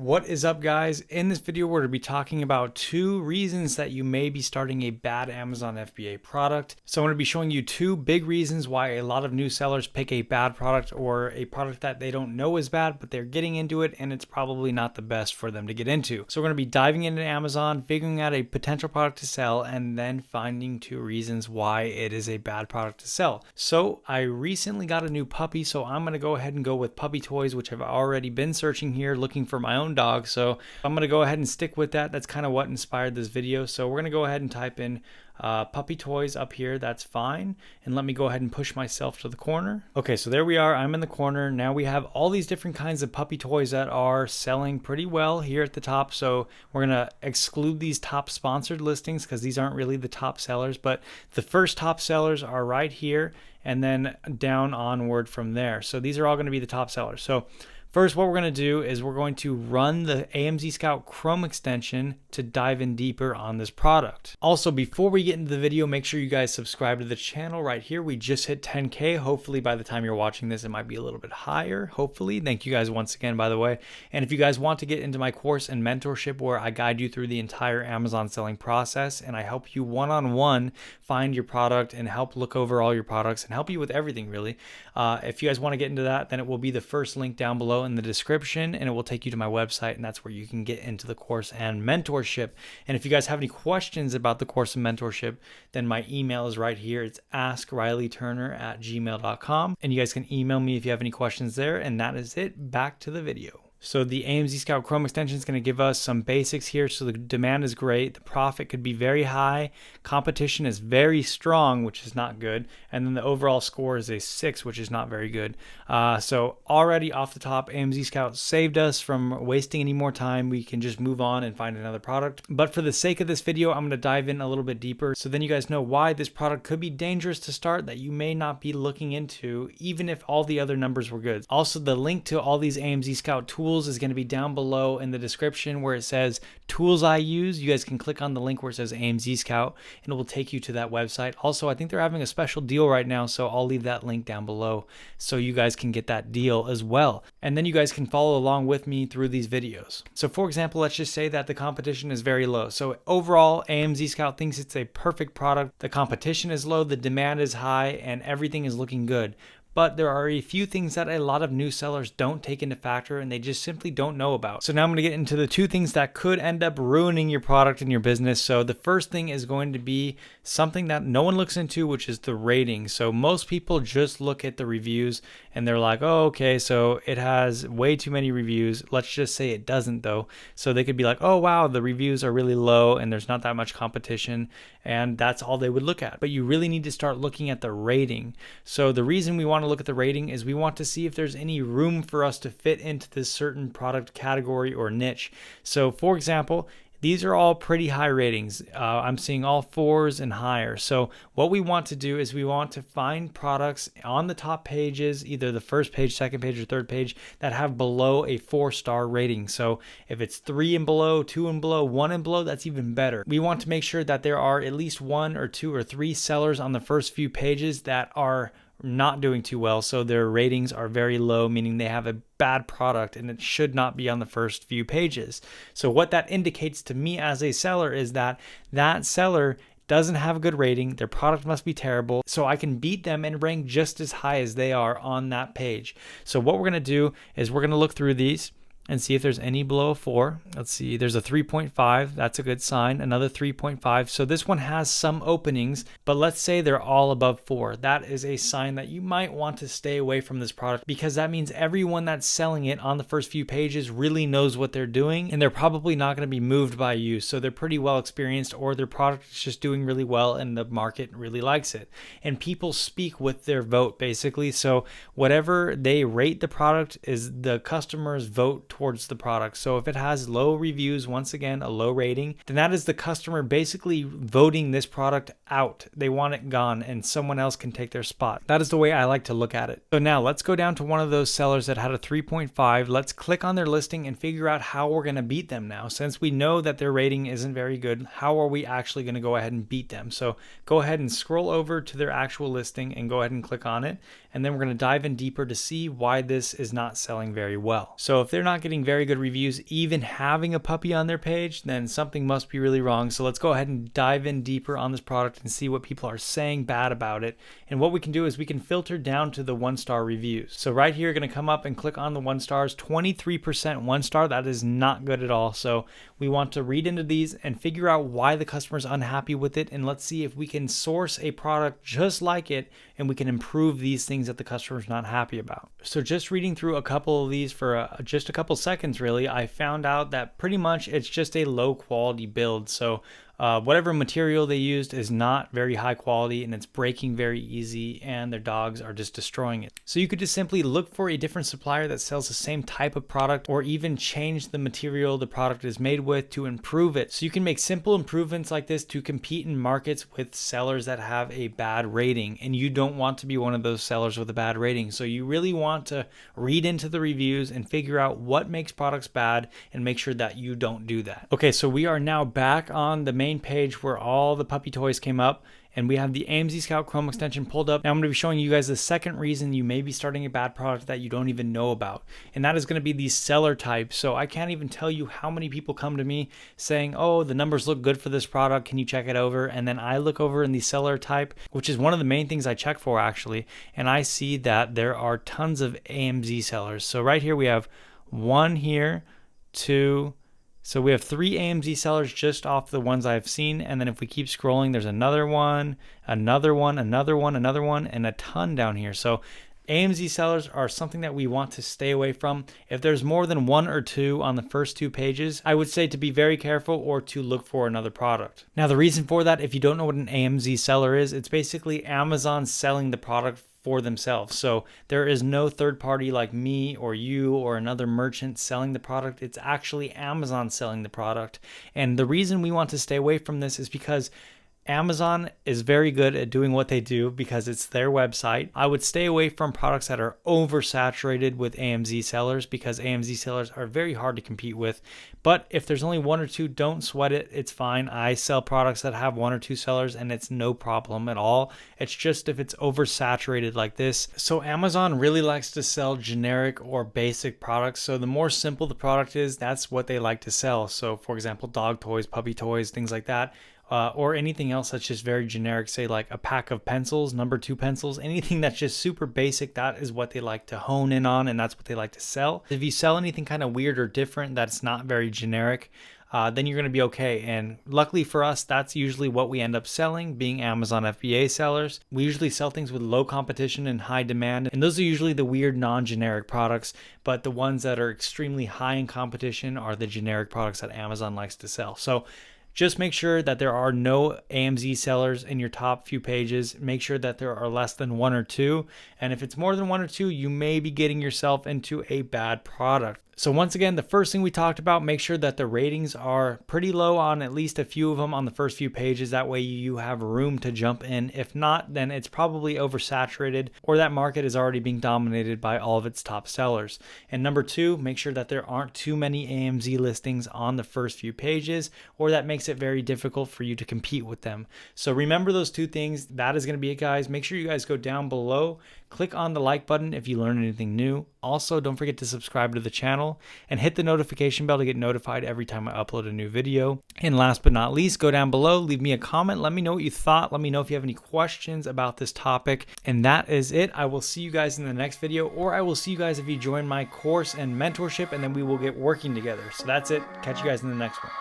What is up, guys? In this video, we're going to be talking about 2 reasons that you may be starting a bad Amazon FBA product. So I'm going to be showing you 2 big reasons why a lot of new sellers pick a bad product or a product that they don't know is bad, but they're getting into it and it's probably not the best for them to get into. So we're going to be diving into Amazon, figuring out a potential product to sell, and then finding 2 reasons why it is a bad product to sell. So I recently got a new puppy, so I'm going to go ahead and go with puppy toys, which I've already been searching here looking for my own dog. So I'm going to go ahead and stick with that. That's kind of what inspired this video. So we're going to go ahead and type in puppy toys up here. That's fine. And let me go ahead and push myself to the corner. Okay, so there we are. I'm in the corner. Now we have all these different kinds of puppy toys that are selling pretty well here at the top. So we're going to exclude these top sponsored listings because these aren't really the top sellers, but the first top sellers are right here and then down onward from there. So these are all going to be the top sellers. So first, what we're going to do is we're going to run the AMZ Scout Chrome extension to dive in deeper on this product. Also, before we get into the video, make sure you guys subscribe to the channel right here. We just hit 10K. Hopefully, by the time you're watching this, it might be a little bit higher. Hopefully. Thank you guys once again, by the way. And if you guys want to get into my course and mentorship where I guide you through the entire Amazon selling process and I help you one-on-one find your product and help look over all your products and help you with everything, really. If you guys want to get into that, then it will be the first link down below in the description, and it will take you to my website, and that's where you can get into the course and mentorship. And if you guys have any questions about the course and mentorship, then my email is right here. It's askrileyturner@gmail.com, and you guys can email me if you have any questions there. And that is it. Back to the video. So the AMZ Scout Chrome extension is going to give us some basics here. So the demand is great. The profit could be very high. Competition is very strong, which is not good. And then the overall score is a 6, which is not very good. So already off the top, AMZ Scout saved us from wasting any more time. We can just move on and find another product. But for the sake of this video, I'm going to dive in a little bit deeper. So then you guys know why this product could be dangerous to start, that you may not be looking into, even if all the other numbers were good. Also, the link to all these AMZ Scout tools is going to be down below in the description where it says tools I use. You guys can click on the link where it says AMZ Scout and it will take you to that website. Also, I think they're having a special deal right now, so I'll leave that link down below so you guys can get that deal as well. And then you guys can follow along with me through these videos. So for example, let's just say that the competition is very low. So overall, AMZ Scout thinks it's a perfect product. The competition is low, the demand is high, and everything is looking good. But there are a few things that a lot of new sellers don't take into factor and they just simply don't know about. So now I'm going to get into the 2 things that could end up ruining your product and your business. So the first thing is going to be something that no one looks into, which is the rating. So most people just look at the reviews and they're like, oh, okay, so it has way too many reviews. Let's just say it doesn't though. So they could be like, oh, wow, the reviews are really low and there's not that much competition. And that's all they would look at. But you really need to start looking at the rating. So the reason we want to look at the rating is we want to see if there's any room for us to fit into this certain product category or niche. So for example, these are all pretty high ratings. I'm seeing all 4s and higher. So what we want to do is we want to find products on the top pages, either the first page, second page, or third page, that have below a 4-star rating. So if it's 3 and below, 2 and below, 1 and below, that's even better. We want to make sure that there are at least 1 or 2 or 3 sellers on the first few pages that are not doing too well, so their ratings are very low, meaning they have a bad product and it should not be on the first few pages. So what that indicates to me as a seller is that that seller doesn't have a good rating, their product must be terrible, so I can beat them and rank just as high as they are on that page. So what we're going to do is we're going to look through these and see if there's any below a 4. Let's see, there's a 3.5. That's a good sign. Another 3.5. So this one has some openings, but let's say they're all above 4. That is a sign that you might want to stay away from this product, because that means everyone that's selling it on the first few pages really knows what they're doing, and they're probably not going to be moved by you. So they're pretty well experienced, or their product is just doing really well and the market really likes it. And people speak with their vote, basically. So whatever they rate the product is the customer's vote towards the product. So if it has low reviews, once again, a low rating, then that is the customer basically voting this product out. They want it gone and someone else can take their spot. That is the way I like to look at it. So now let's go down to one of those sellers that had a 3.5. Let's click on their listing and figure out how we're going to beat them now. Since we know that their rating isn't very good, how are we actually going to go ahead and beat them? So go ahead and scroll over to their actual listing and go ahead and click on it. And then we're going to dive in deeper to see why this is not selling very well. So if they're not getting very good reviews, even having a puppy on their page, then something must be really wrong. So let's go ahead and dive in deeper on this product and see what people are saying bad about it. And what we can do is we can filter down to the 1-star reviews. So right here, you're going to come up and click on the 1 stars, 23% 1 star. That is not good at all. So we want to read into these and figure out why the customer is unhappy with it. And let's see if we can source a product just like it and we can improve these things that the customer is not happy about. So just reading through a couple of these for just a couple seconds, really, I found out that pretty much it's just a low quality build. So whatever material they used is not very high quality and it's breaking very easy, and their dogs are just destroying it. So you could just simply look for a different supplier that sells the same type of product, or even change the material the product is made with to improve it. So you can make simple improvements like this to compete in markets with sellers that have a bad rating, and you don't want to be one of those sellers with a bad rating. So you really want to read into the reviews and figure out what makes products bad and make sure that you don't do that. Okay, so we are now back on the main page where all the puppy toys came up, and we have the AMZ Scout Chrome extension pulled up. Now I'm going to be showing you guys the second reason you may be starting a bad product that you don't even know about, and that is going to be the seller type. So I can't even tell you how many people come to me saying, oh, the numbers look good for this product, can you check it over? And then I look over in the seller type, which is one of the main things I check for actually, and I see that there are tons of AMZ sellers. So right here we have 1 here, 2, so we have 3 AMZ sellers just off the ones I've seen, and then if we keep scrolling, there's another one, another one, another one, another one, and a ton down here. So AMZ sellers are something that we want to stay away from. If there's more than 1 or 2 on the first 2 pages, I would say to be very careful or to look for another product. Now the reason for that, if you don't know what an AMZ seller is, it's basically Amazon selling the product for themselves. So there is no third party like me or you or another merchant selling the product. It's actually Amazon selling the product. And the reason we want to stay away from this is because Amazon is very good at doing what they do because it's their website. I would stay away from products that are oversaturated with AMZ sellers because AMZ sellers are very hard to compete with. But if there's only 1 or 2, don't sweat it. It's fine. I sell products that have 1 or 2 sellers and it's no problem at all. It's just if it's oversaturated like this. So Amazon really likes to sell generic or basic products. So the more simple the product is, that's what they like to sell. So for example, dog toys, puppy toys, things like that. Or anything else that's just very generic, say like a pack of pencils, number 2 pencils, anything that's just super basic, that is what they like to hone in on, and that's what they like to sell. If you sell anything kind of weird or different that's not very generic, then you're going to be okay. And luckily for us, that's usually what we end up selling, being Amazon FBA sellers. We usually sell things with low competition and high demand, and those are usually the weird non-generic products, but the ones that are extremely high in competition are the generic products that Amazon likes to sell. So just make sure that there are no AMZ sellers in your top few pages. Make sure that there are less than 1 or 2. And if it's more than 1 or 2, you may be getting yourself into a bad product. So once again, the first thing we talked about, make sure that the ratings are pretty low on at least a few of them on the first few pages. That way you have room to jump in. If not, then it's probably oversaturated or that market is already being dominated by all of its top sellers. And number 2, make sure that there aren't too many AMZ listings on the first few pages, or that makes it very difficult for you to compete with them. So remember those 2 things. That is going to be it, guys. Make sure you guys go down below, click on the like button if you learn anything new. Also, don't forget to subscribe to the channel and hit the notification bell to get notified every time I upload a new video. And last but not least, go down below, leave me a comment. Let me know what you thought. Let me know if you have any questions about this topic. And that is it. I will see you guys in the next video, or I will see you guys if you join my course and mentorship, and then we will get working together. So that's it. Catch you guys in the next one.